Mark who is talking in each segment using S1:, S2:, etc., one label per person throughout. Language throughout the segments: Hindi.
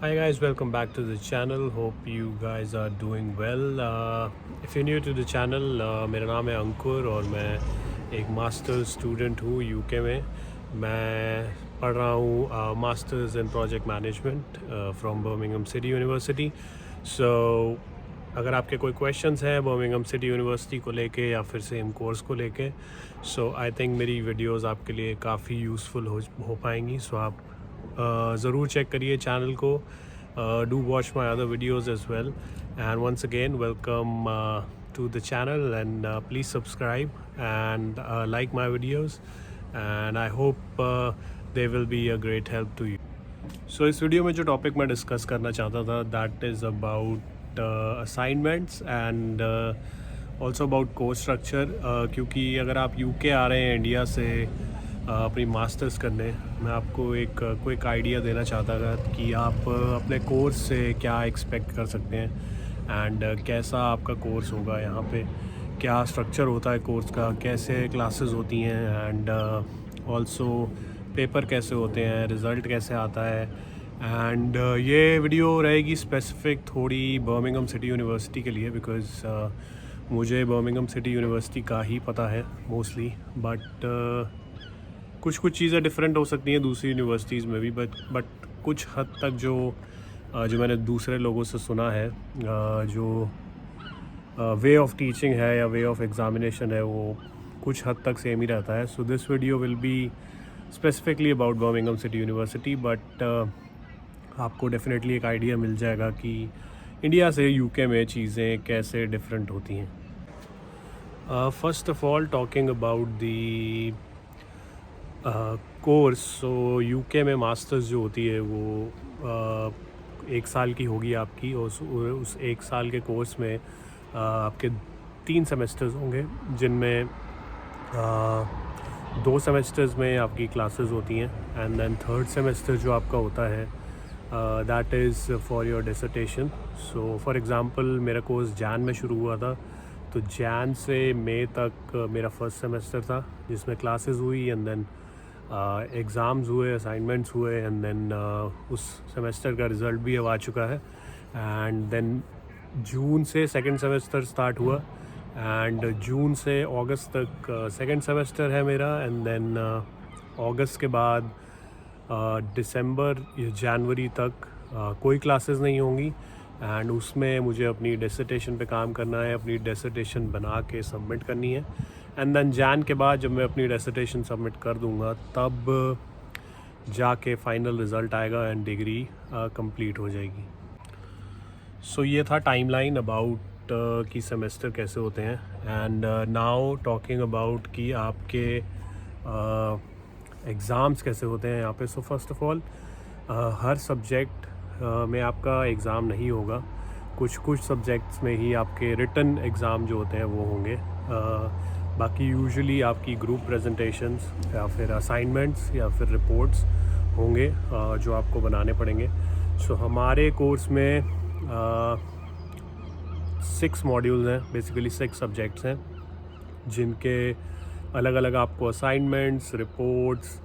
S1: Hi guys, welcome back to the channel. Hope you guys are doing well. If you're new to the channel, मेरा नाम है अंकुर और मैं एक मास्टर स्टूडेंट हूँ यूके में. मैं पढ़ रहा हूँ masters in project management from Birmingham City University. So अगर आपके कोई क्वेश्चंस हैं बर्मिंघम सिटी यूनिवर्सिटी को लेके या फिर सेम कोर्स को लेके, सो आई थिंक मेरी वीडियोस आपके लिए काफ़ी यूज़फुल हो पाएंगी. सो आप ज़रूर चेक करिए चैनल को. Do watch my other videos as well. And once again welcome to the channel, and please subscribe and like my videos, and I hope they will be a great help to you. So इस वीडियो में जो टॉपिक मैं डिस्कस करना चाहता था that is about assignments and also about course structure. क्योंकि अगर आप यूके आ रहे हैं इंडिया से अपनी मास्टर्स करने, मैं आपको एक क्विक आइडिया देना चाहता था कि आप अपने कोर्स से क्या एक्सपेक्ट कर सकते हैं एंड कैसा आपका कोर्स होगा. यहाँ पे क्या स्ट्रक्चर होता है कोर्स का, कैसे क्लासेस होती हैं, एंड ऑल्सो पेपर कैसे होते हैं, रिज़ल्ट कैसे आता है. एंड ये वीडियो रहेगी स्पेसिफ़िक थोड़ी बर्मिंघम सिटी यूनिवर्सिटी के लिए, बिकॉज़ मुझे बर्मिंघम सिटी यूनिवर्सिटी का ही पता है मोस्टली. बट कुछ चीज़ें डिफरेंट हो सकती हैं दूसरी यूनिवर्सिटीज़ में भी, बट कुछ हद तक जो मैंने दूसरे लोगों से सुना है, जो वे ऑफ टीचिंग है या वे ऑफ एग्ज़ामिनेशन है, वो कुछ हद तक सेम ही रहता है. So this video will be specifically about Birmingham City university, but आपको डेफिनेटली एक आइडिया मिल जाएगा कि इंडिया से यूके में चीज़ें कैसे डिफरेंट होती हैं. First of all talking about the course. So UK में मास्टर्स जो होती है वो एक साल की होगी आपकी, और उस एक साल के कोर्स में आपके 3 सेमेस्टर्स होंगे, जिनमें 2 सेमेस्टर्स में आपकी क्लासेस होती हैं, एंड देन थर्ड सेमेस्टर जो आपका होता है that is for your dissertation. So for example मेरा कोर्स जैन में शुरू हुआ था, तो जैन से मई तक मेरा फर्स्ट सेमेस्टर था जिसमें क्लासेस हुई, एंड देन एग्ज़ाम्स हुए, असाइनमेंट्स हुए, एंड देन उस सेमेस्टर का रिज़ल्ट भी अब आ चुका है. एंड देन जून से सेकंड सेमेस्टर स्टार्ट हुआ, एंड जून से अगस्त तक सेकंड सेमेस्टर है मेरा. एंड देन अगस्त के बाद दिसंबर या जनवरी तक कोई क्लासेस नहीं होंगी, एंड उसमें मुझे अपनी डिसर्टेशन पे काम करना है, अपनी डिसर्टेशन बना के सबमिट करनी है. एंड देन जैन के बाद जब मैं अपनी डिसर्टेशन सबमिट कर दूंगा तब जाके फाइनल रिज़ल्ट आएगा एंड डिग्री कंप्लीट हो जाएगी. सो ये था टाइमलाइन अबाउट कि सेमेस्टर कैसे होते हैं. एंड नाउ टॉकिंग अबाउट कि आपके एग्ज़ाम्स कैसे होते हैं यहाँ पे. So first of all her subject में आपका एग्ज़ाम नहीं होगा. कुछ सब्जेक्ट्स में ही आपके रिटन एग्ज़ाम जो होते हैं वो होंगे. बाकी यूजुअली आपकी ग्रुप प्रेजेंटेशंस या फिर असाइनमेंट्स या फिर रिपोर्ट्स होंगे जो आपको बनाने पड़ेंगे. सो हमारे कोर्स में 6 मॉड्यूल्स हैं, बेसिकली 6 सब्जेक्ट्स हैं, जिनके अलग अलग आपको असाइनमेंट्स, रिपोर्ट्स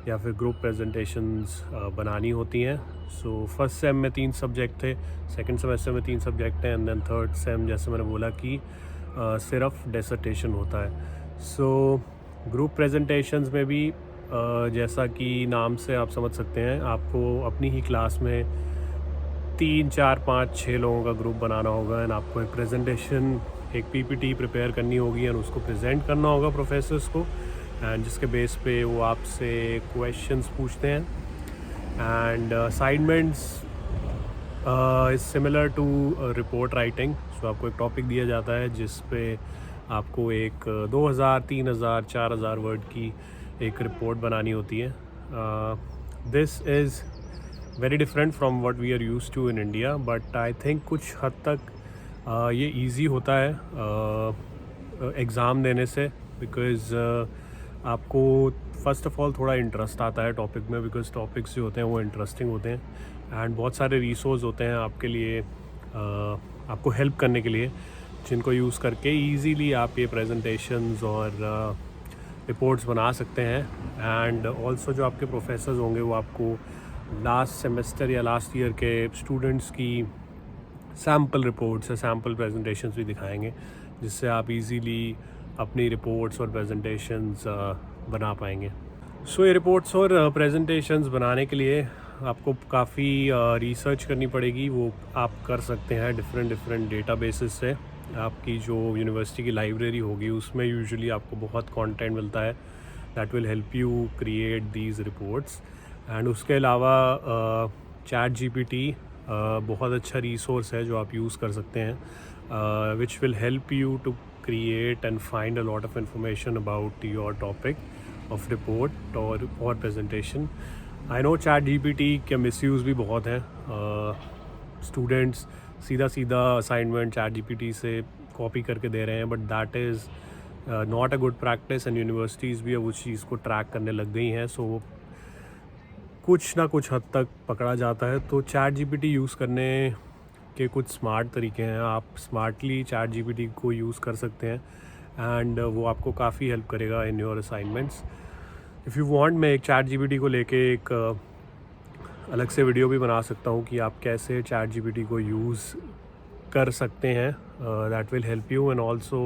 S1: या फिर ग्रुप प्रेजेंटेशंस बनानी होती हैं. सो फर्स्ट सेम में 3 सब्जेक्ट थे, सेकंड सेमेस्टर में 3 सब्जेक्ट हैं, एंड देन थर्ड सेम जैसे मैंने बोला कि सिर्फ डिसर्टेशन होता है. सो ग्रुप प्रेजेंटेशंस में भी जैसा कि नाम से आप समझ सकते हैं, आपको अपनी ही क्लास में 3, 4, 5, 6 लोगों का ग्रुप बनाना होगा, एंड आपको एक प्रेजेंटेशन, एक पीपीटी प्रिपेयर करनी होगी, एंड उसको प्रेजेंट करना होगा प्रोफेसर्स को, एंड जिसके बेस पे वो आपसे क्वेश्चंस पूछते हैं. And assignments is similar to report writing. So आपको एक टॉपिक दिया जाता है जिस पे आपको एक 2000, 3000, 4000 वर्ड की एक रिपोर्ट बनानी होती है. This is very different from what we are used to in India, but I think कुछ हद तक ये इजी होता है एग्ज़ाम देने से, बिकॉज़ आपको फ़र्स्ट ऑफ़ ऑल थोड़ा इंटरेस्ट आता है टॉपिक में, बिकॉज़ टॉपिक्स जो होते हैं वो इंटरेस्टिंग होते हैं, एंड बहुत सारे रिसोर्स होते हैं आपके लिए, आपको हेल्प करने के लिए, जिनको यूज़ करके इजीली आप ये प्रेजेंटेशंस और रिपोर्ट्स बना सकते हैं. एंड ऑल्सो जो आपके प्रोफेसर्स होंगे वो आपको लास्ट सेमेस्टर या लास्ट ईयर के स्टूडेंट्स की सैम्पल रिपोर्ट्स या सैम्पल प्रेजेंटेशंस भी दिखाएंगे, जिससे आप इजीली अपनी रिपोर्ट्स और प्रेजेंटेशंस बना पाएंगे। सो ये रिपोर्ट्स और प्रेजेंटेशंस बनाने के लिए आपको काफ़ी रिसर्च करनी पड़ेगी। वो आप कर सकते हैं डिफरेंट डेटाबेसेस से। आपकी जो यूनिवर्सिटी की लाइब्रेरी होगी उसमें यूजुअली आपको बहुत कंटेंट मिलता है that will help you create these reports. And उसके अलावा चैट जीपीटी बहुत अच्छा रिसोर्स है जो आप यूज़ कर सकते हैं, which will help you to create and find a lot of information about your topic of report or presentation. I know chat GPT के misuse भी बहुत है। स्टूडेंट्स सीधा असाइनमेंट चैट जीपीटी से कॉपी करके दे रहे हैं, but that is not a good practice. And universities भी अब उस चीज़ को ट्रैक करने लग गई हैं, सो कुछ ना कुछ हद तक पकड़ा जाता है। तो चैट जीपीटी यूज़ करने के कुछ स्मार्ट तरीके हैं। आप स्मार्टली चैट जीपीटी को यूज़ कर सकते हैं एंड वो आपको काफ़ी हेल्प करेगा in your assignments. If you want, मैं एक चैट जीपीटी को लेके एक अलग से वीडियो भी बना सकता हूँ कि आप कैसे चैट जीपीटी को यूज़ कर सकते हैं। That will help you. And also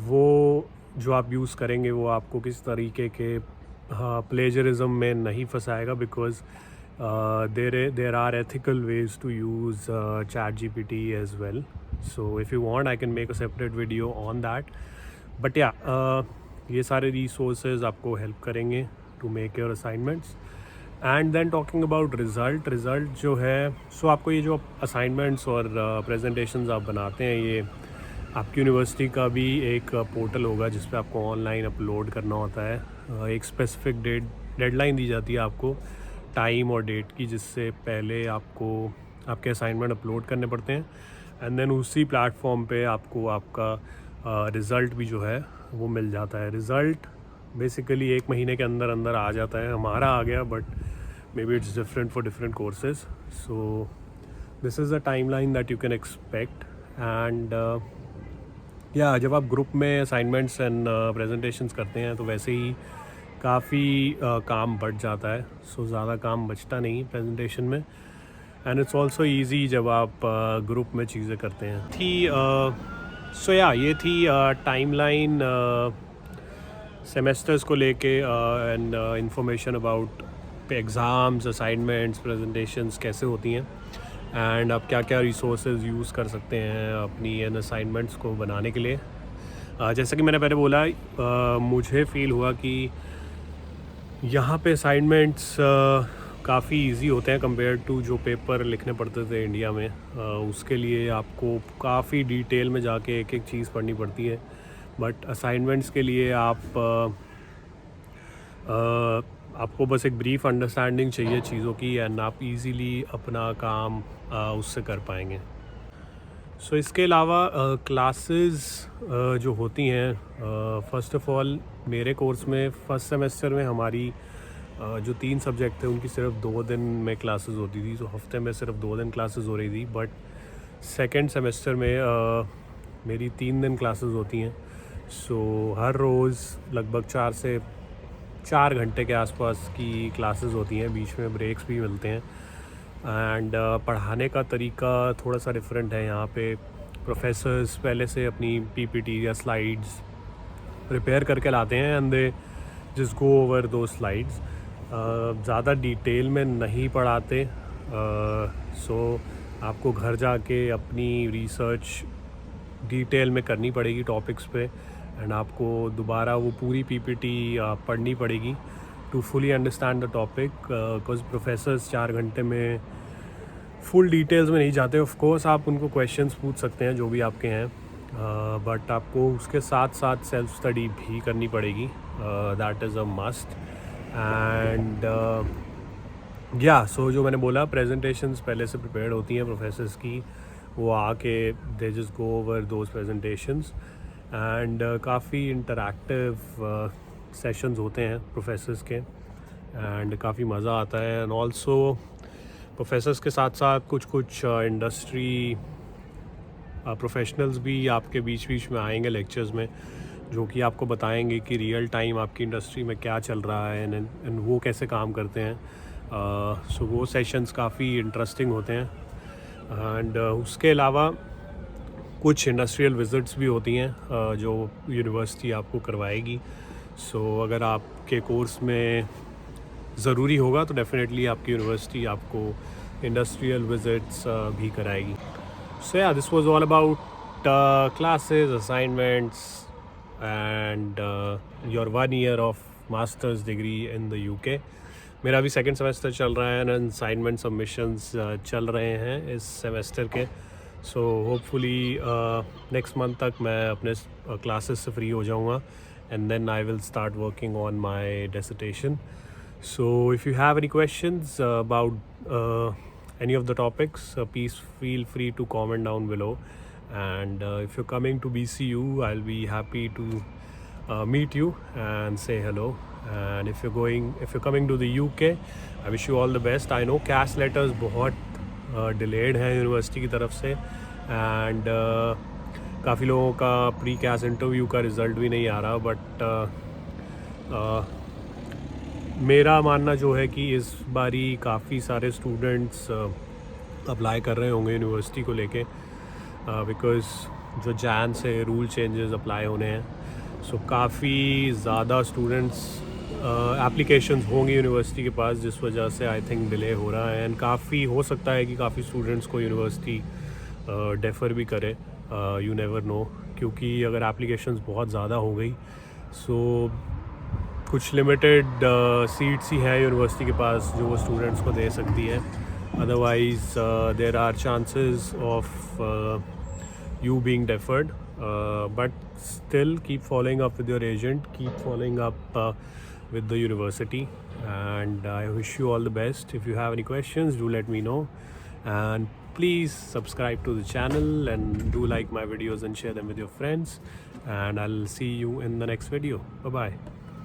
S1: वो जो आप यूज़ करेंगे वो आपको किस तरीके के प्लेजरिज्म में नहीं फंसाएगा, because there are ethical ways to use ChatGPT as well. So if you want, I can make a separate video on that. But yeah, ये सारे resources आपको help करेंगे to make your assignments. And then talking about result जो है, so आपको ये जो assignments और presentations आप बनाते हैं, ये आपकी यूनिवर्सिटी का भी एक पोर्टल होगा जिस पे आपको ऑनलाइन अपलोड करना होता है। एक स्पेसिफिक डेडलाइन दी जाती है आपको, टाइम और डेट की, जिससे पहले आपको आपके असाइनमेंट अपलोड करने पड़ते हैं। एंड देन उसी प्लेटफॉर्म पे आपको आपका रिज़ल्ट भी जो है वो मिल जाता है। रिज़ल्ट बेसिकली 1 महीने के अंदर अंदर आ जाता है। हमारा आ गया, but may be it's different for different courses. So this is the time line that you can expect. And या जब आप ग्रुप में असाइनमेंट्स एंड प्रेजेंटेशंस करते हैं तो वैसे ही काफ़ी काम बढ़ जाता है। सो ज़्यादा काम बचता नहीं प्रेजेंटेशन में। एंड इट्स ऑल्सो ईजी जब आप ग्रुप में चीज़ें करते हैं। सो ये थी टाइमलाइन सेमेस्टर्स को लेके and information about exams, assignments, presentations कैसे होती हैं एंड आप क्या क्या रिसोर्सेज यूज़ कर सकते हैं अपनी इन असाइनमेंट्स को बनाने के लिए। जैसा कि मैंने पहले बोला, मुझे फ़ील हुआ कि यहाँ पे असाइनमेंट्स काफ़ी इजी होते हैं कंपेयर टू जो पेपर लिखने पड़ते थे इंडिया में। उसके लिए आपको काफ़ी डिटेल में जाके एक एक चीज़ पढ़नी पड़ती है, बट असाइनमेंट्स के लिए आपको बस एक ब्रीफ अंडरस्टैंडिंग चाहिए चीज़ों की एंड आप इजीली अपना काम उससे कर पाएंगे। सो इसके अलावा क्लासेस जो होती हैं, फ़र्स्ट ऑफ़ ऑल मेरे कोर्स में फ़र्स्ट सेमेस्टर में हमारी जो 3 सब्जेक्ट थे उनकी सिर्फ 2 दिन में क्लासेस होती थी। तो हफ्ते में सिर्फ 2 दिन क्लासेस हो रही थी। बट सेकेंड सेमेस्टर में मेरी 3 दिन क्लासेस होती हैं। सो हर रोज़ लगभग 4 से 4 घंटे के आसपास की क्लासेस होती हैं, बीच में ब्रेक्स भी मिलते हैं। एंड पढ़ाने का तरीका थोड़ा सा डिफरेंट है। यहाँ पे प्रोफेसर्स पहले से अपनी पीपीटी या स्लाइड्स प्रिपेयर करके लाते हैं and they just go over दो स्लाइड्स। ज़्यादा डिटेल में नहीं पढ़ाते। सो आपको घर जाके अपनी रिसर्च डिटेल में करनी पड़ेगी टॉपिक्स पे एंड आपको दोबारा वो पूरी पीपीटी पढ़नी पड़ेगी to fully understand the topic, because professors 4 घंटे में फुल डिटेल्स में नहीं जाते। ऑफ कोर्स आप उनको क्वेश्चंस पूछ सकते हैं जो भी आपके हैं, बट आपको उसके साथ साथ सेल्फ स्टडी भी करनी पड़ेगी। That is a must. And so जो मैंने बोला, प्रेजेंटेशंस पहले से प्रिपेयर्ड होती हैं प्रोफेसर्स की, वो आके they just go over those presentations and काफ़ी इंटरैक्टिव सेशंस होते हैं प्रोफेसर्स के एंड काफ़ी मज़ा आता है। एंड ऑल्सो प्रोफेसर्स के साथ साथ कुछ इंडस्ट्री प्रोफेशनल्स भी आपके बीच में आएंगे लेक्चर्स में, जो कि आपको बताएंगे कि रियल टाइम आपकी इंडस्ट्री में क्या चल रहा है एंड वो कैसे काम करते हैं। सो वो सेशंस काफ़ी इंटरेस्टिंग होते हैं। एंड उसके अलावा कुछ इंडस्ट्रियल विज़िट्स भी होती हैं जो यूनिवर्सिटी आपको करवाएगी। सो अगर आपके कोर्स में ज़रूरी होगा तो डेफिनेटली आपकी यूनिवर्सिटी आपको इंडस्ट्रियल विज़िट्स भी कराएगी। सो या this was all about classes, assignments and your 1 year of masters degree in the UK. मेरा भी सेकंड सेमेस्टर चल रहा है एंड असाइनमेंट सबमिशंस चल रहे हैं इस सेमेस्टर के। सो होपफुली नेक्स्ट मंथ तक मैं अपने क्लासेस से फ्री हो जाऊँगा and then I will start working on my dissertation. So if you have any questions about any of the topics, please feel free to comment down below. And if you're coming to BCU, I'll be happy to meet you and say hello. And if you're coming to the UK, I wish you all the best. I know CAS letters बहुत delayed हैं यूनिवर्सिटी की तरफ से and काफ़ी लोगों का प्री कैस इंटरव्यू का रिज़ल्ट भी नहीं आ रहा, बट मेरा मानना जो है कि इस बारी काफ़ी सारे स्टूडेंट्स अप्लाई कर रहे होंगे यूनिवर्सिटी को लेके, बिकॉज़ जो जैन से रूल चेंजेस अप्लाई होने हैं, सो काफ़ी ज़्यादा स्टूडेंट्स एप्लीकेशंस होंगी यूनिवर्सिटी के पास, जिस वजह से आई थिंक डिले हो रहा है। एंड काफ़ी हो सकता है कि काफ़ी स्टूडेंट्स को यूनिवर्सिटी डेफ़र भी करे, यू नेवर नो, क्योंकि अगर एप्लीकेशंस बहुत ज़्यादा हो गई सो कुछ लिमिटेड सीट्स ही हैं यूनिवर्सिटी के पास जो वो स्टूडेंट्स को दे सकती है। Otherwise there are chances of you being deferred, but still keep following up with your agent, keep following up with the university, and I wish you all the best. If you have any questions, do let me know, and please subscribe to the channel and do like my videos and share them with your friends, and I'll see you in the next video. Bye bye.